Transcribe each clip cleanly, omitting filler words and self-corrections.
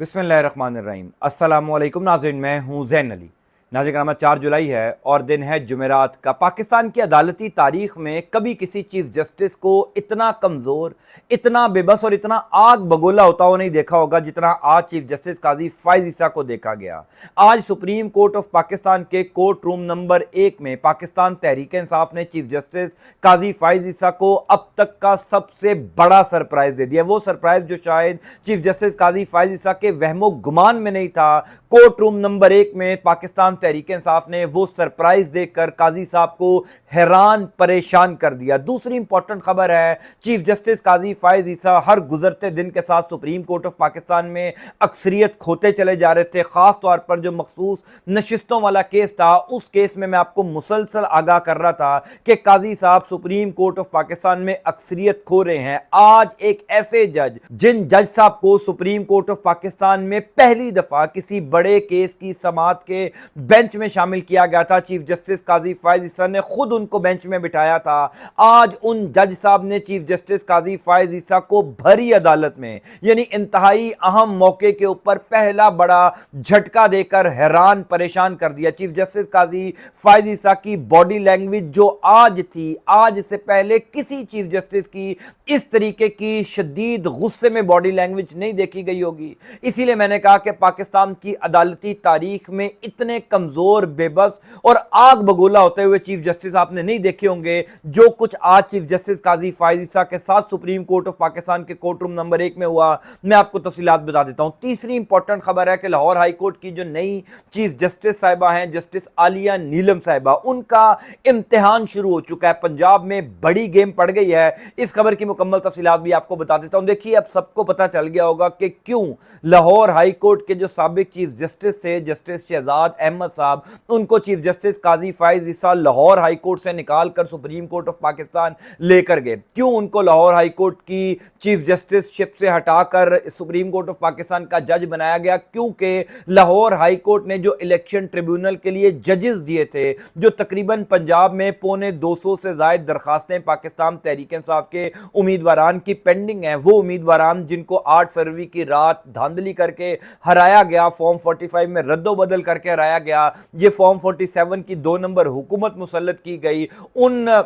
बिस्मिल्लाहिर्रहमानिर्रहीम। अस्सलामुअलैकुम नाज़रीन, मैं हूँ ज़ैन अली। नाज़रीन, आज 4 जुलाई है और दिन है जुमेरात का। पाकिस्तान की अदालती तारीख में कभी किसी चीफ जस्टिस को इतना कमज़ोर, इतना बेबस और इतना आग बगोला होता हुआ नहीं देखा होगा जितना आज चीफ जस्टिस काजी फ़ाइज़ ईसा को देखा गया। आज सुप्रीम कोर्ट ऑफ पाकिस्तान के कोर्ट रूम नंबर 1 में पाकिस्तान तहरीक इंसाफ ने चीफ जस्टिस काजी फ़ाइज़ ईसा को अब तक का सबसे बड़ा सरप्राइज दे दिया। वो सरप्राइज जो शायद चीफ जस्टिस काजी फ़ाइज़ ईसा के वहमो गुमान में नहीं था, कोर्ट रूम नंबर 1 में पाकिस्तान तहरीक इंसाफ ने वो सरप्राइज देकर काजी साहब को हैरान परेशान कर दिया। दूसरी इंपॉर्टेंट खबर है, चीफ जस्टिस काजी फ़ाइज़ ईसा हर गुजरते दिन के साथ सुप्रीम कोर्ट ऑफ पाकिस्तान में अक्सरियत खोते चले जा रहे थे। खास तौर पर जो मखसूस नशिस्तों वाला केस था, उस केस में मैं आपको मुसलसल आगाह कर रहा था कि काजी साहब सुप्रीम कोर्ट ऑफ पाकिस्तान में अक्सरियत खो रहे हैं। आज एक ऐसे जज, जिन जज साहब को सुप्रीम कोर्ट ऑफ पाकिस्तान में पहली दफा किसी बड़े केस की समाअत के बेंच में शामिल किया गया था, चीफ जस्टिस काजी फ़ाइज़ ईसा ने खुद उनको बेंच में बिठाया था। आज उन जज साहब ने चीफ जस्टिस काजी फ़ाइज़ ईसा को भरी अदालत में, यानी इंतहाई अहम मौके के ऊपर पहला बड़ा झटका देकर हैरान परेशान कर दिया। चीफ जस्टिस काजी फ़ाइज़ ईसा की बॉडी लैंग्वेज जो आज थी, आज से पहले किसी चीफ जस्टिस की इस तरीके की शदीद गुस्से में बॉडी लैंग्वेज नहीं देखी गई होगी। इसीलिए मैंने कहा कि पाकिस्तान की अदालती तारीख में इतने कमजोर, बेबस और आग बगोला होते हुए चीफ जस्टिस आपने नहीं देखे होंगे जो कुछ आज चीफ जस्टिस काजी फ़ाइज़ ईसा के साथ सुप्रीम कोर्ट ऑफ पाकिस्तान के कोर्ट रूम नंबर 1 में हुआ। मैं आपको तफसीलात बता देता हूं। तीसरी इंपॉर्टेंट खबर है कि लाहौर हाई कोर्ट की जो नई चीफ जस्टिस साहिबा हैं, जस्टिस आलिया नीलम साहिबा, उनका इम्तिहान शुरू हो चुका है। पंजाब में बड़ी गेम पड़ गई है। इस खबर की मुकम्मल तफसीलात भी आपको बता देता हूं। देखिए, अब सबको पता चल गया होगा कि क्यों लाहौर हाई कोर्ट के जो साबिक चीफ जस्टिस थे, जस्टिस शहजाद अहमद साहब, उनको चीफ जस्टिस काजी फ़ाइज़ ईसा लाहौर हाई कोर्ट से निकालकर सुप्रीम कोर्ट ऑफ पाकिस्तान लेकर गए। क्यों उनको लाहौर हाई कोर्ट की चीफ जस्टिस शिप से हटाकर सुप्रीम कोर्ट ऑफ पाकिस्तान का जज बनाया गया? क्योंकि लाहौर हाई कोर्ट ने जो इलेक्शन ट्रिब्यूनल के लिए जजेस दिए थे, जो तकरीबन पंजाब में 250 से ज्यादा दरखास्तें पाकिस्तान तहरीक इंसाफ के उम्मीदवारान की पेंडिंग हैं, वो उम्मीदवारान जिनको 8 फरवरी की रात धांधली करके हराया गया, फॉर्म 45 में रद्दोबदल करके हराया गया, ये फॉर्म 47 की 2 नंबर हुकूमत मुसल्लत की गई, उन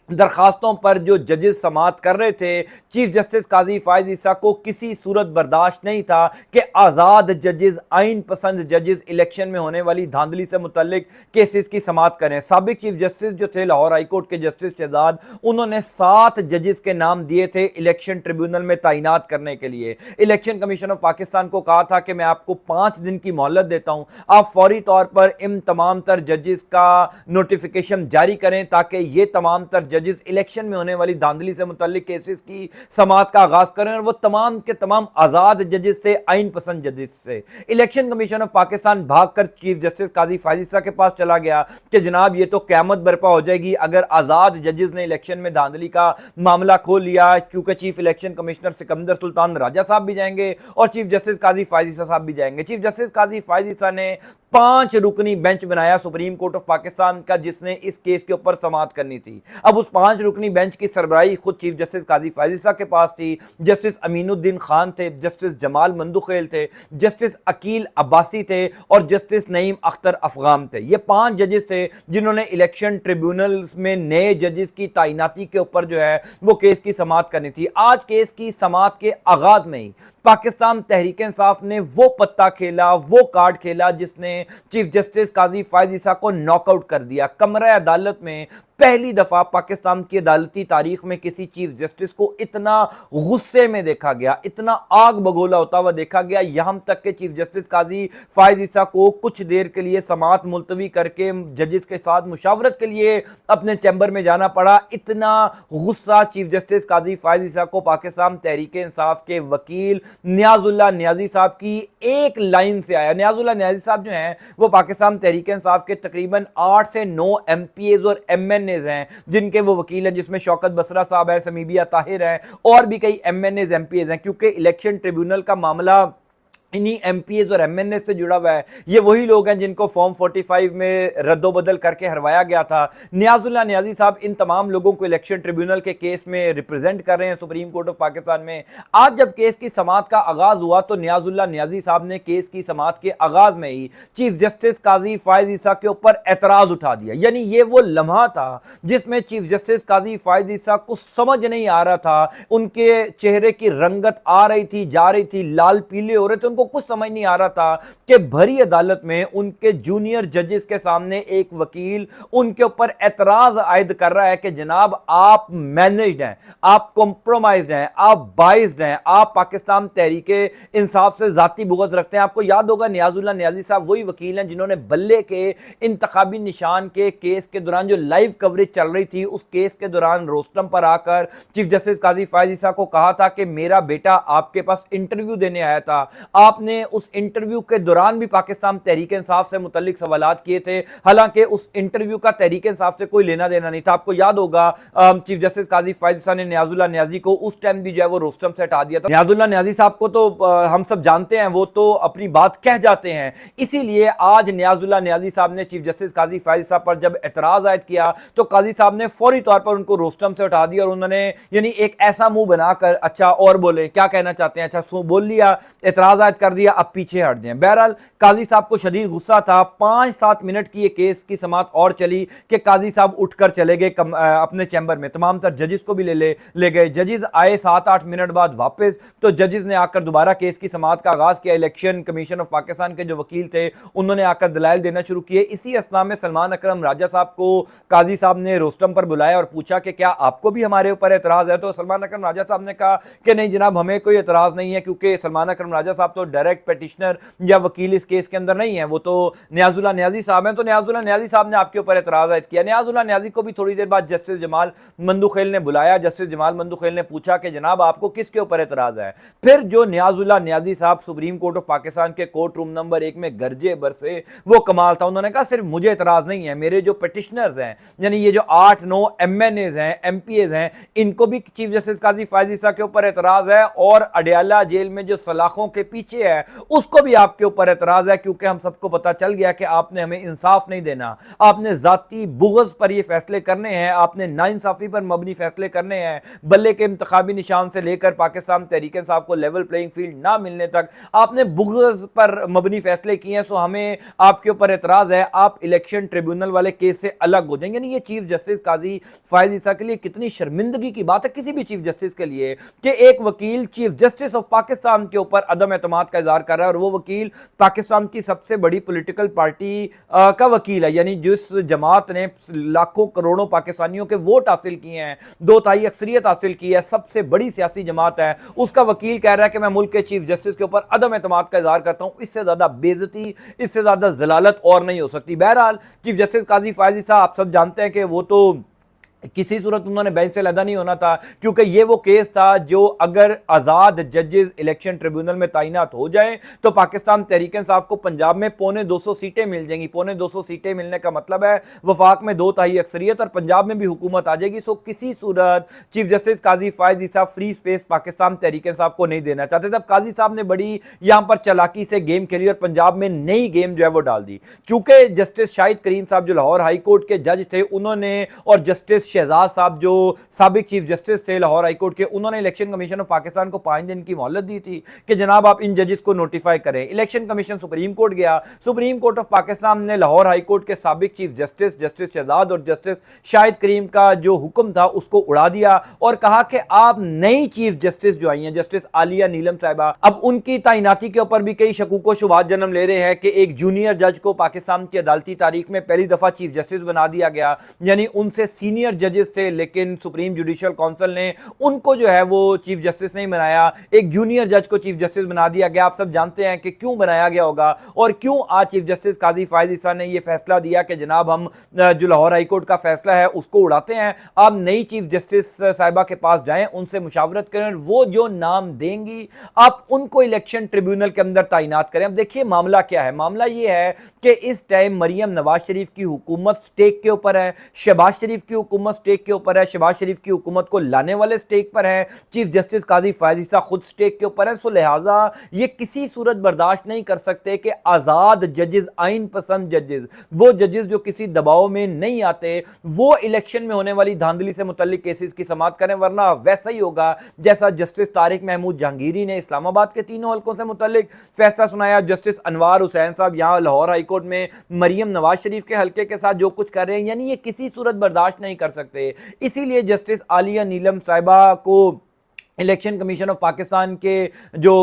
दरखास्तों पर जो जजेस समाअत कर रहे थे, चीफ जस्टिस काजी फ़ाइज़ ईसा को किसी सूरत बर्दाश्त नहीं था कि आज़ाद जजेस, आइन पसंद जजेस इलेक्शन में होने वाली धांधली से मुतल्लिक केसेस की समाअत करें। साबिक चीफ जस्टिस जो थे लाहौर हाई कोर्ट के जस्टिस शहजाद, उन्होंने 7 जजेस के नाम दिए थे इलेक्शन ट्रिब्यूनल में तैनात करने के लिए। इलेक्शन कमीशन ऑफ पाकिस्तान को कहा था कि मैं आपको 5 दिन की मोहलत देता हूं, आप फौरी तौर पर इन तमाम तर जजेस का नोटिफिकेशन जारी करें ताकि ये तमाम तर जजेस इलेक्शन में होने वाली धांधली से मुतल्लिक केसेस की समाअत का आगाज करें, और वो तमाम के तमाम आजाद जजेस से, आइन पसंद जजेस से। इलेक्शन कमीशन ऑफ पाकिस्तान भागकर चीफ जस्टिस काजी फ़ाइज़ ईसा के पास चला गया कि जनाब ये तो क़यामत बर्पा हो जाएगी अगर आजाद जजेस ने इलेक्शन में धांधली का मामला खोल लिया, क्योंकि chief election commissioner Sikandar Sultan Raja साहब भी जाएंगे और चीफ जस्टिस काजी फ़ाइज़ ईसा साहब भी जाएंगे। चीफ जस्टिस काजी फ़ाइज़ ईसा ने 5 रुकनी बेंच बनाया सुप्रीम कोर्ट ऑफ पाकिस्तान का, जिसने इस केस के ऊपर समाअत करनी थी। अब उस 5 रुकनी बेंच की सरबराही खुद चीफ जस्टिस काजी फ़ाइज़ ईसा के पास थी। जस्टिस अमीनुद्दीन खान थे, जस्टिस जमाल मंदुखेल थे, जस्टिस अकील अब्बासी थे और जस्टिस नईम अख्तर अफगाम थे। ये 5 जजेस थे जिन्होंने इलेक्शन ट्रिब्यूनल में नए जजेस की तैनाती के ऊपर जो है वो केस की समाअत करनी थी। आज केस की समाअत के आगाज में ही पाकिस्तान तहरीक इंसाफ ने वो पत्ता खेला, वो कार्ड खेला जिसने चीफ जस्टिस काजी फ़ाइज़ ईसा को नॉकआउट कर दिया। कमरा अदालत में पहली दफा पाकिस्तान की अदालती तारीख में किसी चीफ जस्टिस को इतना गुस्से में देखा गया, इतना आग बगोला होता हुआ देखा गया, यहां तक के चीफ जस्टिस काजी फ़ाइज़ ईसा को कुछ देर के लिए समाअत मुलतवी करके जजेस के साथ मुशावरत के लिए अपने चैम्बर में जाना पड़ा। इतना गुस्सा चीफ जस्टिस काजी फ़ाइज़ ईसा को पाकिस्तान तहरीक इंसाफ के वकील नियाजुल्लाह नियाजी साहब की एक लाइन से आया। नियाजुल्लाह नियाजी साहब जो हैं वो पाकिस्तान तहरीक इंसाफ के तकरीबन 8 से 9 MPAs और MNAs हैं जिनके वो वकील हैं, जिसमें शौकत बसरा साहब हैं, समीबिया ताहिर हैं और भी कई MNAs MPAs हैं। क्योंकि इलेक्शन ट्रिब्यूनल का मामला इन्हीं एमपीएस और एमएनए से जुड़ा हुआ है। ये वही लोग हैं जिनको फॉर्म 45 में रद्दोबदल करके हरवाया गया था। नियाजुल्लाह नियाजी साहब इन तमाम लोगों को इलेक्शन ट्रिब्यूनल के केस में रिप्रेजेंट कर रहे हैं सुप्रीम कोर्ट ऑफ पाकिस्तान में। आज जब केस की समाअत का आगाज हुआ तो नियाजुल्लाह नियाजी साहब ने केस की समाअत के आगाज में ही चीफ जस्टिस काजी फायज ईसा के ऊपर एतराज उठा दिया। यानी ये वो लम्हा था जिसमें चीफ जस्टिस काजी फायज ईसा को समझ नहीं आ रहा था, उनके चेहरे की रंगत आ रही थी, जा रही थी, लाल पीले हो रहे थे, उनको कुछ समझ नहीं आ रहा था कि भरी अदालत में उनके जूनियर जजेस के सामने एक वकील उनके ऊपर एतराज आयद कर रहा है कि जनाब आप मैनेज्ड हैं, आप कॉम्प्रोमाइज्ड हैं, आप बाइज्ड हैं, आप पाकिस्तान तहरीके इंसाफ से जाती बुग़्ज़ रखते हैं। आपको याद होगा नियाजुल्लाह नियाजी साहब वही वकील हैं जिन्होंने बल्ले के इंतखाबी निशान के केस के दौरान जो लाइव कवरेज चल रही थी उस केस के दौरान रोस्टम पर आकर चीफ जस्टिस काजी फायज ईसा को कहा था कि मेरा बेटा आपके पास इंटरव्यू देने आया था, आपने उस इंटरव्यू के दौरान भी पाकिस्तान तहरीक इंसाफ से मुतल्लिक सवालात किए थे, हालांकि उस इंटरव्यू का तहरीक इंसाफ से कोई लेना देना नहीं था। आपको याद होगा चीफ जस्टिस काजी फायज ईसा ने नियाजुल्लाह नियाजी को उस टाइम भी जो है वो रोस्टम से हटा दिया था। नियाजुल्लाह नियाजी साहब को तो हम सब जानते हैं, वो तो अपनी बात कह जाते हैं, इसीलिए आज नियाजुल्लाह नियाजी साहब ने चीफ जस्टिस काजी फायज ईसा पर जब एतराज आयद किया तो काजी साहब ने फौरी तौर पर उनको रोस्टम से उठा दिया और उन्होंने यानी एक ऐसा मुंह बनाकर अच्छा और बोले क्या कहना चाहते हैं, अच्छा बोल लिया, एतराज आयद कर दिया, अब पीछे हट जाएं। बहरहाल काजी साहब को शदीद गुस्सा था। 5-7 मिनट की ये केस की समाअत और चली कि काजी साहब उठकर चले गए अपने चैम्बर में, तमाम तर जजेस को भी ले गए। जजेस आए 7-8 मिनट बाद वापस, तो जजेस ने आकर दोबारा केस की समाअत का आगाज किया। इलेक्शन कमीशन ऑफ पाकिस्तान के जो वकील थे उन्होंने आकर दलाइल देना शुरू किए। इसी असना में सलमान अकरम राजा साहब को काजी साहब ने रोस्टम पर बुलाया और पूछा कि क्या आपको भी हमारे ऊपर एतराज है? तो सलमान अकरम राजा साहब ने कहा कि नहीं जनाब, हमें कोई एतराज नहीं है, क्योंकि सलमान अकरम राजा साहब तो डायरेक्ट पेटिशनर या वकील इस केस के अंदर नहीं है, वो तो नियाजुल्लाह नियाजी साहब हैं। तो नियाजुल्लाह नियाजी साहब ने आपके ऊपर एतराज आयद किया। नियाजुल्लाह नियाजी को भी थोड़ी देर बाद जस्टिस जमाल मंदुखेल ने बुलाया। जस्टिस जमाल मंदुखेल ने पूछा कि जनाब आपको किसके ऊपर एतराज है? फिर जो नियाजुल्लाह नियाजी साहब सुप्रीम कोर्ट ऑफ पाकिस्तान के कोर्ट रूम नंबर 1 में गरजे बरसे, वो कमाल था। उन्होंने कहा सिर्फ मुझे एतराज नहीं है, मेरे जो पेटिशनर्स हैं यानी ये जो 8-9 एमएनएज हैं, एमपीएज हैं, इनको भी चीफ जस्टिस काजी फायज ईसा के ऊपर एतराज है और अडयाला जेल में जो सलाखों के पीछे है उसको भी आपके ऊपर एतराज है, क्योंकि हम सबको पता चल गया कि आपने हमें इंसाफ नहीं देना, आपने जाती बुग़्ज़ पर ये फैसले करने हैं, आपने नाइंसाफी पर मबनी फैसले करने हैं, बल्ले के इंतखाबी निशान से लेकर पाकिस्तान तहरीक इंसाफ को लेवल प्लेइंग फील्ड ना मिलने तक आपने बुग़्ज़ पर मबनी फैसले किए हैं। सो हमें आपके ऊपर एतराज है, आप इलेक्शन ट्रिब्यूनल वाले केस से अलग हो जाएंगे। यानी ये चीफ जस्टिस काजी फायज ईसा के लिए कितनी शर्मिंदगी की बात है, किसी भी चीफ जस्टिस के लिए, कि एक वकील चीफ जस्टिस ऑफ पाकिस्तान के ऊपर अदम एतमाद का इजहार कर रहा है और वो वकील पाकिस्तान की सबसे बड़ी पॉलिटिकल पार्टी का वकील है। यानी जिस जमात ने लाखों करोड़ों पाकिस्तानियों के वोट हासिल किए हैं, 2/3 अक्सरियत हासिल की है, सबसे बड़ी सियासी जमात है, उसका वकील कह रहा है कि मैं मुल्क के चीफ जस्टिस के ऊपर अदम एतमाद का इजहार करता हूं। इससे ज्यादा बेइज्जती, इससे ज्यादा जलालत और नहीं हो सकती। बहरहाल चीफ जस्टिस काजी फायज ईसा आप सब जानते हैं कि वो तो किसी सूरत उन्होंने बेंच से लदा नहीं होना था, क्योंकि ये वो केस था जो अगर आज़ाद जजेस इलेक्शन ट्रिब्यूनल में तैनात हो जाए तो पाकिस्तान तहरीक इंसाफ को पंजाब में 250 सीटें मिल जाएंगी। 250 सीटें मिलने का मतलब है वफाक में 2/3 अक्सरियत और पंजाब में भी हुकूमत आ जाएगी। सो किसी सूरत चीफ जस्टिस काजी फायज ईसा फ्री स्पेस पाकिस्तान तहरीक इंसाफ को नहीं देना चाहते। तब काजी साहब ने बड़ी यहां पर चालाकी से गेम खेली और पंजाब में नई गेम जो है वो डाल दी। चूंकि जस्टिस शाहिद करीम साहब जो लाहौर हाई कोर्ट के जज थे, उन्होंने और जस्टिस शहजाद साहब जो साबिक चीफ जस्टिस थे लाहौर हाई कोर्ट के, उन्होंने इलेक्शन कमीशन ऑफ पाकिस्तान को 5 दिन की मोहलत दी थी कि जनाब आप इन जजेस को नोटिफाई करें। इलेक्शन कमीशन सुप्रीम कोर्ट गया, सुप्रीम कोर्ट ऑफ पाकिस्तान ने लाहौर हाई कोर्ट के साबिक चीफ जस्टिस जस्टिस शहजाद और जस्टिस शाहिद करीम का जो हुक्म था उसको उड़ा दिया और कहा कि आप नई चीफ जस्टिस जो आई हैं जस्टिस आलिया नीलम साहिबा, अब उनकी तैनाती के ऊपर भी कई शकूक व शुबहात जन्म ले रहे हैं कि एक जूनियर जज को पाकिस्तान की अदालती तारीख में पहली दफा चीफ जस्टिस बना दिया गया। यानी उनसे सीनियर जजेस थे लेकिन सुप्रीम जुडिशियल काउंसिल ने उनको जो है वो चीफ जस्टिस नहीं बनाया, एक जूनियर जज को चीफ जस्टिस बना दिया गया। आप सब जानते हैं कि क्यों बनाया गया होगा और क्यों आज चीफ जस्टिस काजी फायज ईसा ने यह फैसला दिया कि जनाब हम जो लाहौर हाई कोर्ट का फैसला है उसको उड़ाते हैं, आप नई चीफ जस्टिस साहिबा के पास जाएं, उनसे मुशावरत करें, वो जो नाम देंगी आप उनको इलेक्शन ट्रिब्यूनल के अंदर तैनात करें। अब देखिए मामला क्या है, मामला यह है कि इस टाइम मरियम नवाज शरीफ की हुकूमत स्टेक के ऊपर है, शहबाज शरीफ की हुकूमत हुकूमत स्टेक के ऊपर है, शहबाज शरीफ की हुकूमत को लाने वाले स्टेक पर है, चीफ जस्टिस काजी फैज ईसा खुद स्टेक के ऊपर है। सो लिहाजा ये किसी सूरत बर्दाश्त नहीं कर सकते कि आज़ाद जजेस, आइन पसंद जजेस, वो जजेस जो किसी दबाव में नहीं आते, वो इलेक्शन में होने वाली धांधली से मुतल्लिक केसेस की समाअत करें। वरना वैसा ही होगा जैसा जस्टिस तारिक महमूद जहांगीरी ने इस्लामाबाद के तीनों हल्कों से मुतल्लिक फैसला सुनाया, जस्टिस अनवार हुसैन साहब यहाँ लाहौर हाईकोर्ट में मरियम नवाज शरीफ के हल्के के साथ जो कुछ कर रहे हैं, यानी ये किसी सूरत बर्दाश्त नहीं कर सकते। इसीलिए जस्टिस आलिया नीलम साहिबा को इलेक्शन कमीशन ऑफ पाकिस्तान के जो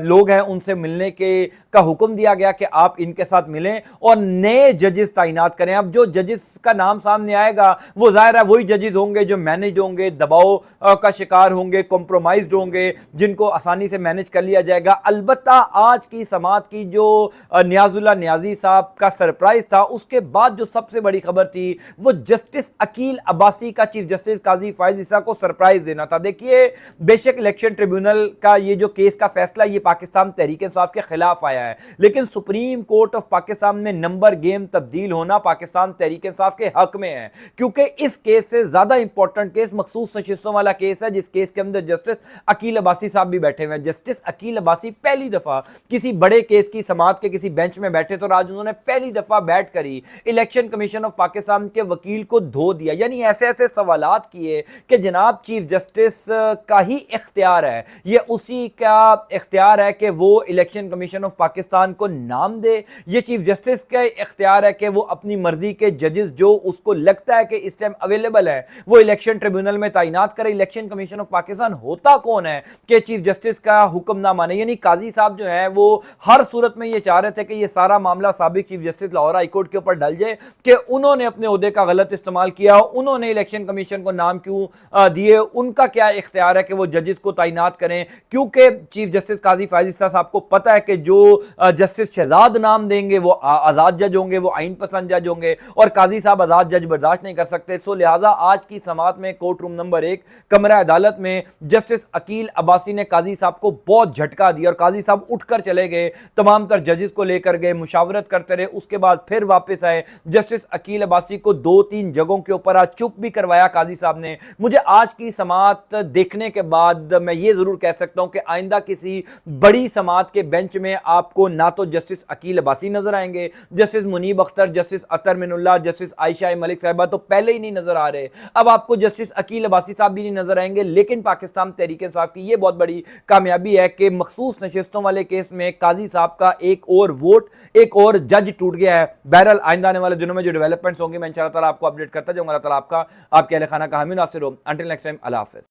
लोग हैं उनसे मिलने के का हुक्म दिया गया कि आप इनके साथ मिलें और नए जजेस तैनात करें। अब जो जजेस का नाम सामने आएगा वो जाहिर है वही जजेस होंगे जो मैनेज होंगे, दबाव का शिकार होंगे, कॉम्प्रोमाइज्ड होंगे, जिनको आसानी से मैनेज कर लिया जाएगा। अलबत्ता आज की समाअत की जो नियाजुल्लाह नियाजी साहब का सरप्राइज था, उसके बाद जो सबसे बड़ी खबर थी वो जस्टिस अकील अब्बासी का चीफ जस्टिस काजी फैज ईसा को सरप्राइज देना था। देखिए, बेशक इलेक्शन ट्रिब्यूनल का ये जो केस का फैसला ये पाकिस्तान तहरीक इंसाफ के खिलाफ आया है, लेकिन सुप्रीम कोर्ट ऑफ पाकिस्तान में नंबर गेम तब्दील होना पाकिस्तान तहरीक इंसाफ के हक में है, क्योंकि इस केस से ज्यादा इंपॉर्टेंट केस मखसूस नशिस्तों वाला केस है, जिस केस के अंदर जस्टिस अकील अब्बासी साहब भी बैठे हुए हैं। जस्टिस अकील अब्बासी पहली दफा किसी बड़े केस की समाअत के किसी बेंच में बैठे तो आज उन्होंने पहली दफा बैठ कर ही इलेक्शन कमीशन ऑफ पाकिस्तान के वकील को धो दिया, यानी ऐसे ऐसे सवालात किए कि जनाब चीफ जस्टिस का ही इख्तियार है, ये उसी का इख्तियार है कि वो इलेक्शन कमीशन ऑफ पाकिस्तान को नाम दे, ये चीफ जस्टिस का इख्तियार है कि वो अपनी मर्जी के जजेस जो उसको लगता है कि इस टाइम अवेलेबल है वो इलेक्शन ट्रिब्यूनल में तैनात करे। इलेक्शन कमीशन ऑफ पाकिस्तान होता कौन है कि चीफ जस्टिस का हुक्म ना माने, यानी काजी साहब जो है वो हर सूरत में ये चाह रहे थे कि ये सारा मामला साबिक चीफ जस्टिस लाहौर हाईकोर्ट के ऊपर डल जाए कि उन्होंने अपने ओहदे का गलत इस्तेमाल किया, उन्होंने इलेक्शन कमीशन को नाम क्यों दिए, उनका क्या इख्तियार है कि वो जजेस को तैनात करें। क्योंकि चीफ जस्टिस काजी फैज ईसा साहब को पता है कि जो जस्टिस शहजाद नाम देंगे वो आजाद जज होंगे, वो आइन पसंद जज होंगे, और काजी साहब आजाद जज बर्दाश्त नहीं कर सकते। सो लिहाजा आज की समाअत में कोर्ट रूम नंबर 1 कमरा अदालत में जस्टिस अकील अब्बासी ने काजी साहब को बहुत झटका दिया और काजी साहब उठकर चले गए, तमाम तर जजेस को लेकर गए, मुशावरत करते रहे, उसके बाद फिर वापस आए। जस्टिस अकील अब्बासी को 2-3 जगहों के ऊपर आज चुप भी करवाया काजी साहब ने। मुझे आज की समाअत देखने के बाद मैं ये जरूर कह सकता हूं कि आइंदा किसी बड़ी समाअत के बेंच में आपको ना तो जस्टिस अकील अब्बासी नजर आएंगे, जस्टिस मुनीब अख्तर, जस्टिस अतर मिनुल्लाह, जस्टिस आयशा मलिक साहिबा तो पहले ही नहीं नजर आ रहे, अब आपको जस्टिस अकील अब्बासी साहब भी नहीं नजर आएंगे। लेकिन पाकिस्तान तहरीक इंसाफ की यह बहुत बड़ी कामयाबी है कि मखसूस नशिस्तों वाले केस में काजी साहब का एक और वोट, एक और जज टूट गया है। बहरहाल आइंदा आने वाले दिनों में जो डेवलपमेंट्स होंगे मैं इंशाअल्लाह ताला आपको अपडेट करता जाऊंगा। अल्लाह ताला आपका आपके अहल खाना का हामी नासिर हो। अंटिल नेक्स्ट टाइम, अल्लाह हाफिज़।